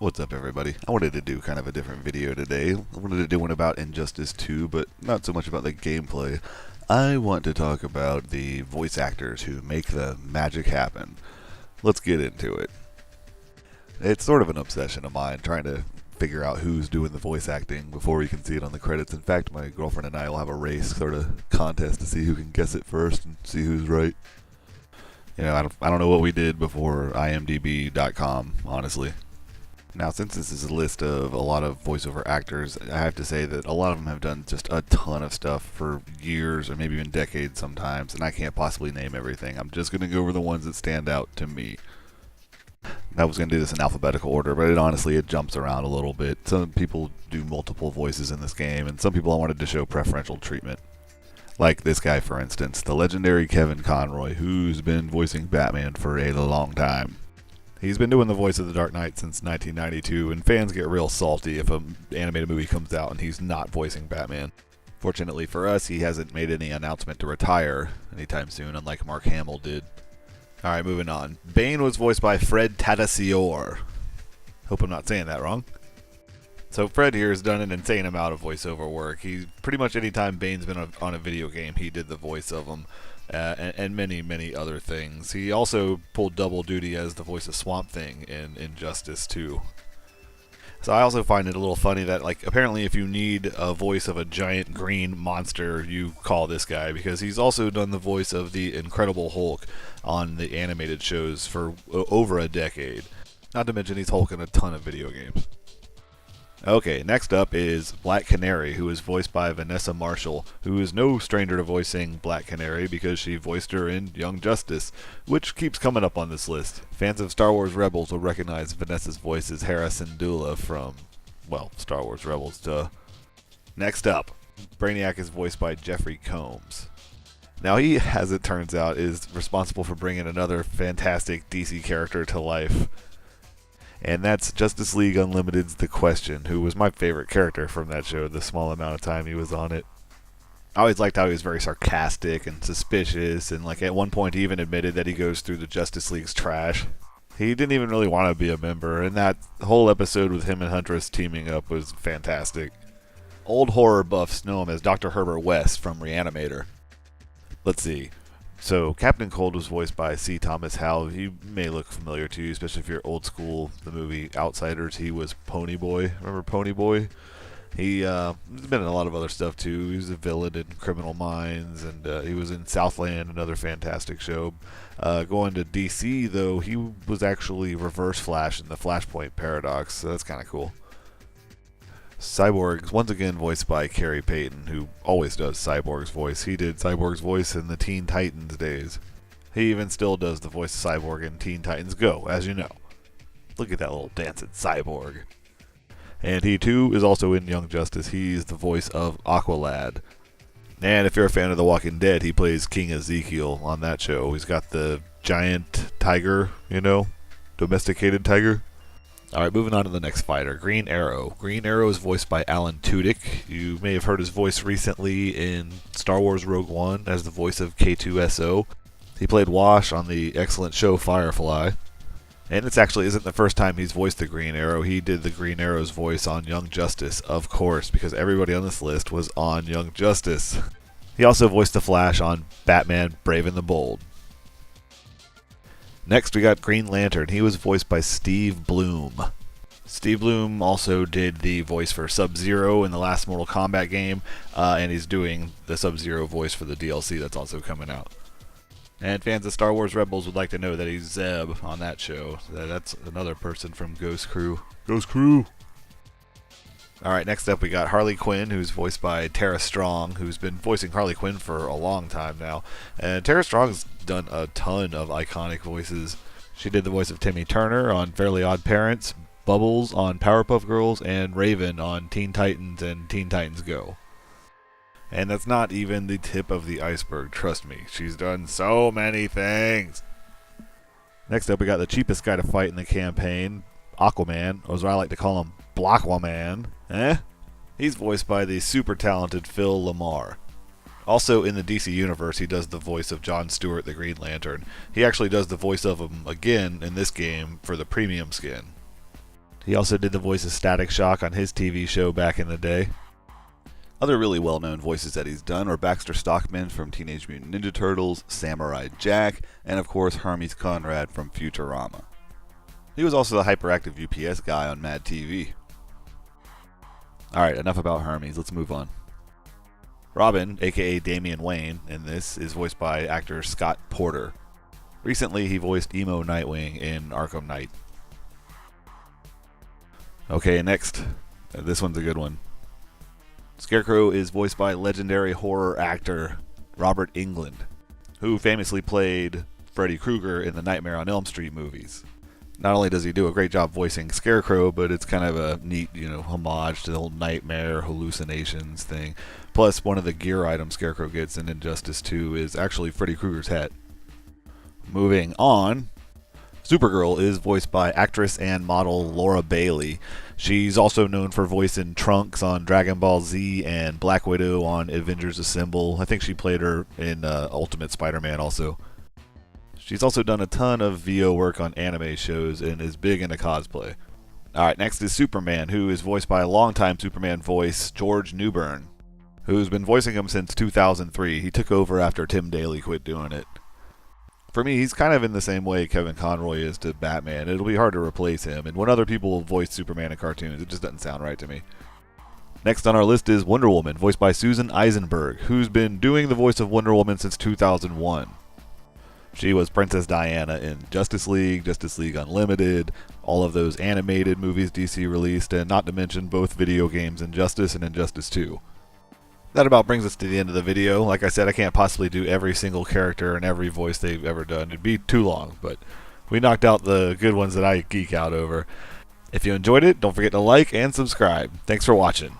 What's up, everybody? I wanted to do kind of a different video today. I wanted to do one about Injustice 2, but not so much about the gameplay. I want to talk about the voice actors who make the magic happen. Let's get into it. It's sort of an obsession of mine, trying to figure out who's doing the voice acting before we can see it on the credits. In fact, my girlfriend and I will have a race, sort of contest to see who can guess it first and see who's right. You know, I don't know what we did before IMDb.com, honestly. Now, since this is a list of a lot of voiceover actors, I have to say that a lot of them have done just a ton of stuff for years or maybe even decades sometimes, and I can't possibly name everything. I'm just going to go over the ones that stand out to me. I was going to do this in alphabetical order, but it jumps around a little bit. Some people do multiple voices in this game, and some people I wanted to show preferential treatment. Like this guy, for instance, the legendary Kevin Conroy, who's been voicing Batman for a long time. He's been doing the voice of the Dark Knight since 1992, and fans get real salty if an animated movie comes out and he's not voicing Batman. Fortunately for us, he hasn't made any announcement to retire anytime soon, unlike Mark Hamill did. Alright, moving on. Bane was voiced by Fred Tatasciore. Hope I'm not saying that wrong. So Fred here has done an insane amount of voiceover work. He's pretty much any time Bane's been on a video game, he did the voice of him, and many other things. He also pulled double duty as the voice of Swamp Thing in Injustice 2. So I also find it a little funny that, like, apparently if you need a voice of a giant green monster, you call this guy, because he's also done the voice of the Incredible Hulk on the animated shows for over a decade. Not to mention he's Hulk in a ton of video games. Okay, next up is Black Canary, who is voiced by Vanessa Marshall, who is no stranger to voicing Black Canary because she voiced her in Young Justice, which keeps coming up on this list. Fans of Star Wars Rebels will recognize Vanessa's voice as Hera Syndulla from, well, Star Wars Rebels, duh. Next up, Brainiac is voiced by Jeffrey Combs. Now he, as it turns out, is responsible for bringing another fantastic DC character to life. And that's Justice League Unlimited's The Question, who was my favorite character from that show, the small amount of time he was on it. I always liked how he was very sarcastic and suspicious, and like at one point he even admitted that he goes through the Justice League's trash. He didn't even really want to be a member, and that whole episode with him and Huntress teaming up was fantastic. Old horror buffs know him as Dr. Herbert West from Re-animator. Let's see. So, Captain Cold was voiced by C. Thomas Howell. He may look familiar to you, especially if you're old school. The movie Outsiders, he was Ponyboy. Remember Ponyboy? He's been in a lot of other stuff, too. He was a villain in Criminal Minds, and he was in Southland, another fantastic show. Going to DC, though, he was actually Reverse Flash in the Flashpoint Paradox, so that's kind of cool. Cyborg, once again voiced by Carrie Payton, who always does Cyborg's voice. He did Cyborg's voice in the Teen Titans days. He even still does the voice of Cyborg in Teen Titans Go, as you know. Look at that little dancing Cyborg. And he too is also in Young Justice. He's the voice of Aqualad. And if you're a fan of The Walking Dead, he plays King Ezekiel on that show. He's got the giant tiger, you know, domesticated tiger. Alright, moving on to the next fighter, Green Arrow. Green Arrow is voiced by Alan Tudyk. You may have heard his voice recently in Star Wars Rogue One as the voice of K2SO. He played Wash on the excellent show Firefly. And it actually isn't the first time he's voiced the Green Arrow. He did the Green Arrow's voice on Young Justice, of course, because everybody on this list was on Young Justice. He also voiced the Flash on Batman Brave and the Bold. Next, we got Green Lantern. He was voiced by Steve Bloom. Steve Bloom also did the voice for Sub-Zero in the last Mortal Kombat game, and he's doing the Sub-Zero voice for the DLC that's also coming out. And fans of Star Wars Rebels would like to know that he's Zeb on that show. That's another person from Ghost Crew. Ghost Crew! Alright, next up we got Harley Quinn, who's voiced by Tara Strong, who's been voicing Harley Quinn for a long time now. And Tara Strong's done a ton of iconic voices. She did the voice of Timmy Turner on Fairly Odd Parents, Bubbles on Powerpuff Girls, and Raven on Teen Titans and Teen Titans Go. And that's not even the tip of the iceberg, trust me. She's done so many things. Next up we got the cheapest guy to fight in the campaign, Aquaman, or as I like to call him, Blockaman. He's voiced by the super talented Phil Lamar. Also in the DC universe, he does the voice of John Stewart, the Green Lantern. He actually does the voice of him again in this game for the premium skin. He also did the voice of Static Shock on his TV show back in the day. Other really well-known voices that he's done are Baxter Stockman from Teenage Mutant Ninja Turtles, Samurai Jack, and of course Hermes Conrad from Futurama. He was also the hyperactive UPS guy on Mad TV. Alright, enough about Hermes, let's move on. Robin, aka Damian Wayne, in this is voiced by actor Scott Porter. Recently he voiced Emo Nightwing in Arkham Knight. Okay, next. This one's a good one. Scarecrow is voiced by legendary horror actor Robert Englund, who famously played Freddy Krueger in the Nightmare on Elm Street movies. Not only does he do a great job voicing Scarecrow, but it's kind of a neat, homage to the whole nightmare hallucinations thing. Plus, one of the gear items Scarecrow gets in Injustice 2 is actually Freddy Krueger's hat. Moving on, Supergirl is voiced by actress and model Laura Bailey. She's also known for voicing Trunks on Dragon Ball Z and Black Widow on Avengers Assemble. I think she played her in Ultimate Spider-Man also. She's also done a ton of VO work on anime shows and is big into cosplay. Alright, next is Superman, who is voiced by longtime Superman voice George Newbern, who's been voicing him since 2003. He took over after Tim Daly quit doing it. For me, he's kind of in the same way Kevin Conroy is to Batman. It'll be hard to replace him, and when other people voice Superman in cartoons, it just doesn't sound right to me. Next on our list is Wonder Woman, voiced by Susan Eisenberg, who's been doing the voice of Wonder Woman since 2001. She was Princess Diana in Justice League Unlimited, all of those animated movies DC released, and not to mention both video games Injustice and Injustice 2. That about brings us to the end of the video. Like I said, I can't possibly do every single character and every voice they've ever done. It'd be too long, but we knocked out the good ones that I geek out over. If you enjoyed it, don't forget to like and subscribe. Thanks for watching.